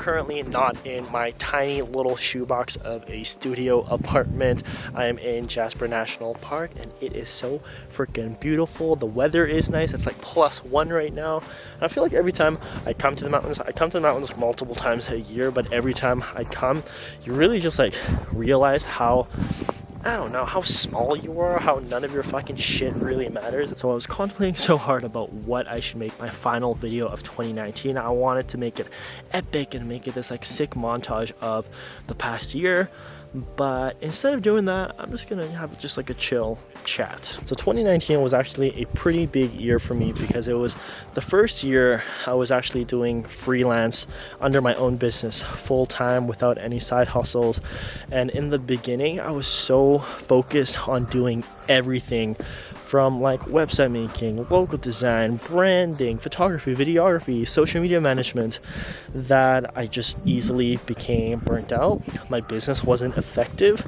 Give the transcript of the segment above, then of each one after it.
currently not in my tiny little shoebox of a studio apartment. I am in Jasper National Park and it is so freaking beautiful. The weather is nice. It's like +1 right now. And I feel like every time I come to the mountains, I come to the mountains multiple times a year, but every time I come, you really just like realize how, I don't know, how small you are, how none of your fucking shit really matters. So I was contemplating so hard about what I should make my final video of 2019. I wanted to make it epic and make it this like sick montage of the past year. But instead of doing that, I'm just gonna have just like a chill chat. So 2019 was actually a pretty big year for me because it was the first year I was actually doing freelance under my own business full-time without any side hustles. And in the beginning, I was so focused on doing everything from like website making, logo design, branding, photography, videography, social media management, that I just easily became burnt out. My business wasn't effective,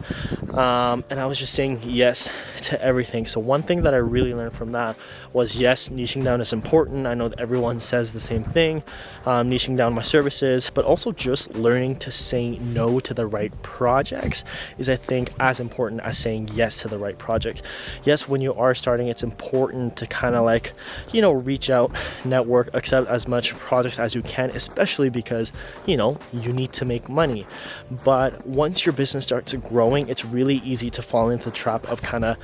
and I was just saying yes to everything. So one thing that I really learned from that was, yes, niching down is important. I know that everyone says the same thing, niching down my services, but also just learning to say no to the right projects is, I think, as important as saying yes to the right project. Yes, when you are starting, it's important to kind of like, you know, reach out, network, accept as much projects as you can, especially because, you know, you need to make money. But once your business starts growing, it's really easy to fall into the trap of kind of,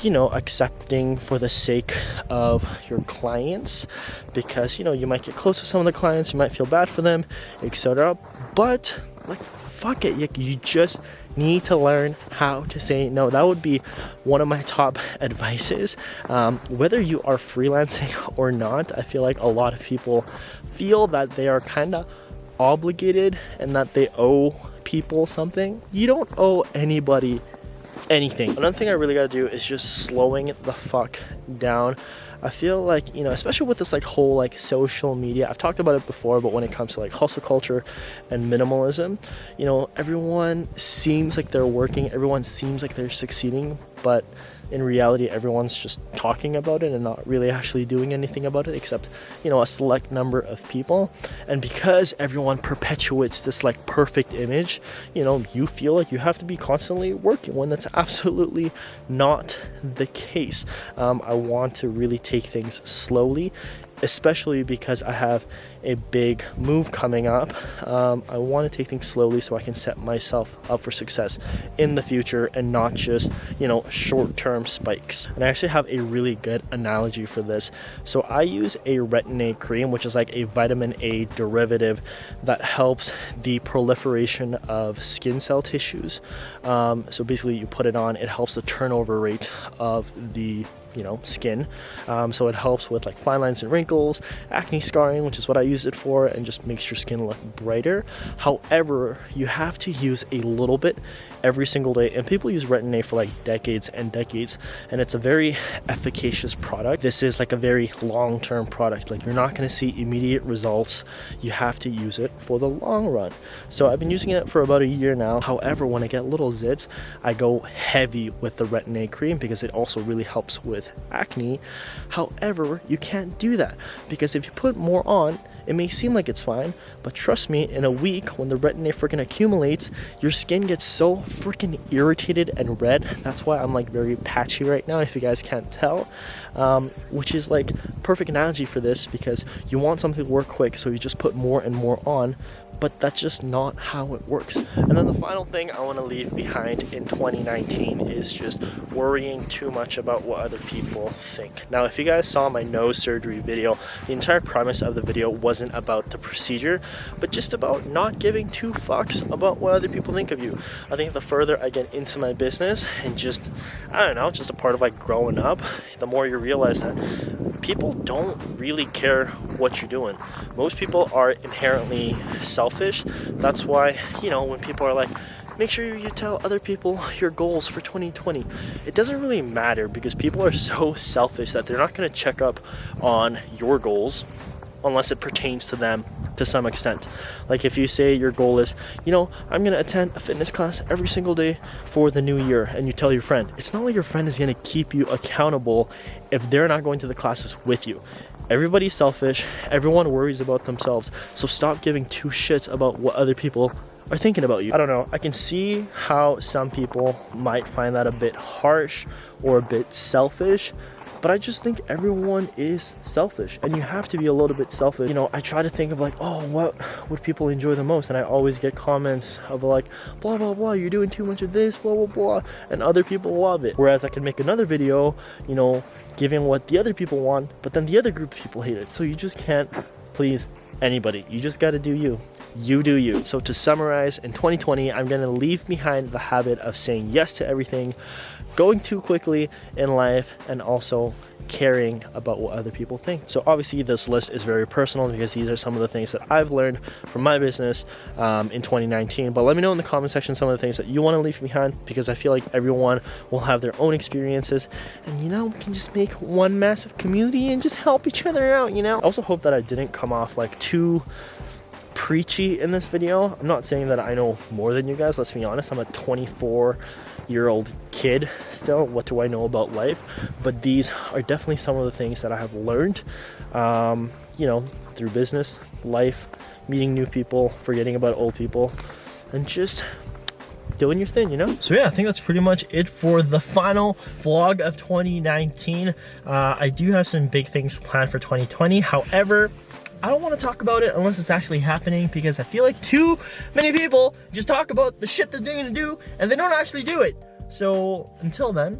you know, accepting for the sake of your clients, because, you know, you might get close with some of the clients, you might feel bad for them, etc. But like, fuck it, you just need to learn how to say no. That would be one of my top advices. Whether you are freelancing or not, I feel like a lot of people feel that they are kind of obligated and that they owe people something. You don't owe anybody anything. Another thing I really gotta do is just slowing the fuck down. I feel like, you know, especially with this like whole like social media, I've talked about it before, but when it comes to like hustle culture and minimalism, you know, everyone seems like they're working, everyone seems like they're succeeding, but in reality, everyone's just talking about it and not really actually doing anything about it, except, you know, a select number of people. And because everyone perpetuates this like perfect image, you know, you feel like you have to be constantly working when that's absolutely not the case. I want to really take things slowly, especially because I have a big move coming up. I want to take things slowly so I can set myself up for success in the future and not just, you know, short-term spikes. And I actually have a really good analogy for this. So I use a retin-A cream, which is like a vitamin A derivative that helps the proliferation of skin cell tissues. So basically you put it on, it helps the turnover rate of the, you know, skin. So it helps with like fine lines and wrinkles, acne scarring, which is what I use it for, and just makes your skin look brighter. However, you have to use a little bit every single day, and people use retin-A for like decades and decades, and it's a very efficacious product. This is like a very long-term product. Like, you're not going to see immediate results. You have to use it for the long run. So I've been using it for about a year now. However, when I get little zits, I go heavy with the retin-A cream because it also really helps with acne. However, you can't do that because if you put more on, it may seem like it's fine, but trust me, in a week when the retin-A freaking accumulates, your skin gets so freaking irritated and red. That's why I'm like very patchy right now, if you guys can't tell, which is like perfect analogy for this, because you want something to work quick, so you just put more and more on, but that's just not how it works. And then the final thing I want to leave behind in 2019 is just worrying too much about what other people think. Now, if you guys saw my nose surgery video, the entire premise of the video wasn't about the procedure, but just about not giving two fucks about what other people think of you. I think the further I get into my business and just, I don't know, just a part of like growing up, the more you realize that people don't really care what you're doing. Most people are inherently selfish. That's why, you know, when people are like, make sure you tell other people your goals for 2020, it doesn't really matter, because people are so selfish that they're not going to check up on your goals unless it pertains to them to some extent. Like if you say your goal is, you know, I'm going to attend a fitness class every single day for the new year, and you tell your friend, it's not like your friend is going to keep you accountable if they're not going to the classes with you. everybody's selfish, everyone worries about themselves, so stop giving two shits about what other people are thinking about you. I don't know, I can see how some people might find that a bit harsh or a bit selfish, but I just think everyone is selfish, and you have to be a little bit selfish. You know, I try to think of like, oh, what would people enjoy the most? And I always get comments of like, blah, blah, blah, you're doing too much of this, blah, blah, blah. And other people love it. Whereas I can make another video, you know, giving what the other people want, but then the other group of people hate it. So you just can't please anybody. You just got to do you. You do you. So to summarize, in 2020, I'm going to leave behind the habit of saying yes to everything, going too quickly in life, and also caring about what other people think. So obviously this list is very personal because these are some of the things that I've learned from my business in 2019. But let me know in the comment section some of the things that you want to leave behind, because I feel like everyone will have their own experiences, and you know, we can just make one massive community and just help each other out, you know. I also hope that I didn't come off like too preachy in this video. I'm not saying that I know more than you guys. Let's be honest, I'm a 24-year-old kid still. What do I know about life? But these are definitely some of the things that I have learned, you know, through business, life, meeting new people, forgetting about old people, and just doing your thing, you know? So yeah, I think that's pretty much it for the final vlog of 2019. I do have some big things planned for 2020. However, I don't want to talk about it unless it's actually happening, because I feel like too many people just talk about the shit that they're gonna do and they don't actually do it. So until then,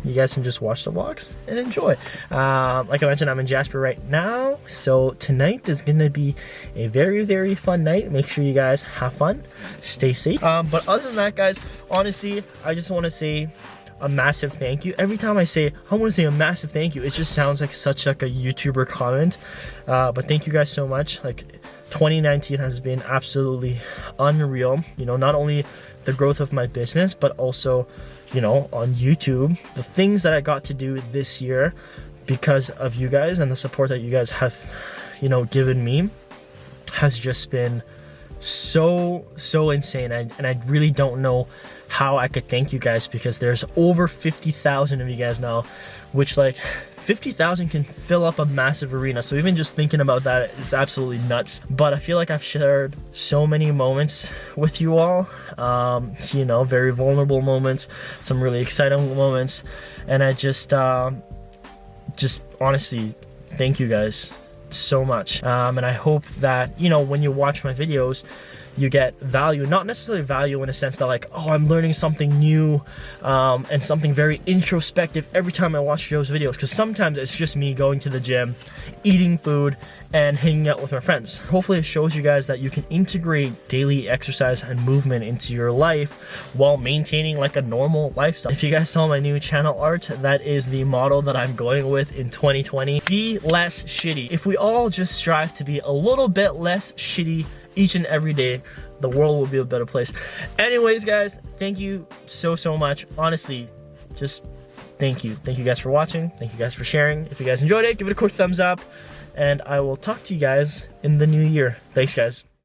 you guys can just watch the vlogs and enjoy. Like I mentioned, I'm in Jasper right now, so tonight is gonna be a very, very fun night. Make sure you guys have fun, stay safe. But other than that, guys, honestly, I just want to say a massive thank you. Every time I say I want to say a massive thank you, it just sounds like such like a YouTuber comment, but thank you guys so much. Like 2019 has been absolutely unreal, you know, not only the growth of my business, but also, you know, on YouTube, the things that I got to do this year because of you guys and the support that you guys have, you know, given me has just been so insane. And I really don't know how I could thank you guys, because there's over 50,000 of you guys now, which like 50,000 can fill up a massive arena. So even just thinking about that is absolutely nuts. But I feel like I've shared so many moments with you all, you know, very vulnerable moments, some really exciting moments, and I just honestly thank you guys so much. And I hope that, you know, when you watch my videos, you get value, not necessarily value in a sense that like, oh, I'm learning something new and something very introspective every time I watch those videos, because sometimes it's just me going to the gym, eating food, and hanging out with my friends. Hopefully it shows you guys that you can integrate daily exercise and movement into your life while maintaining like a normal lifestyle. If you guys saw my new channel art, that is the motto that I'm going with in 2020. Be less shitty. If we all just strive to be a little bit less shitty each and every day, the world will be a better place. Anyways, guys, thank you so much. Honestly, just thank you. Thank you guys for watching. Thank you guys for sharing. If you guys enjoyed it, give it a quick thumbs up, and I will talk to you guys in the new year. Thanks, guys.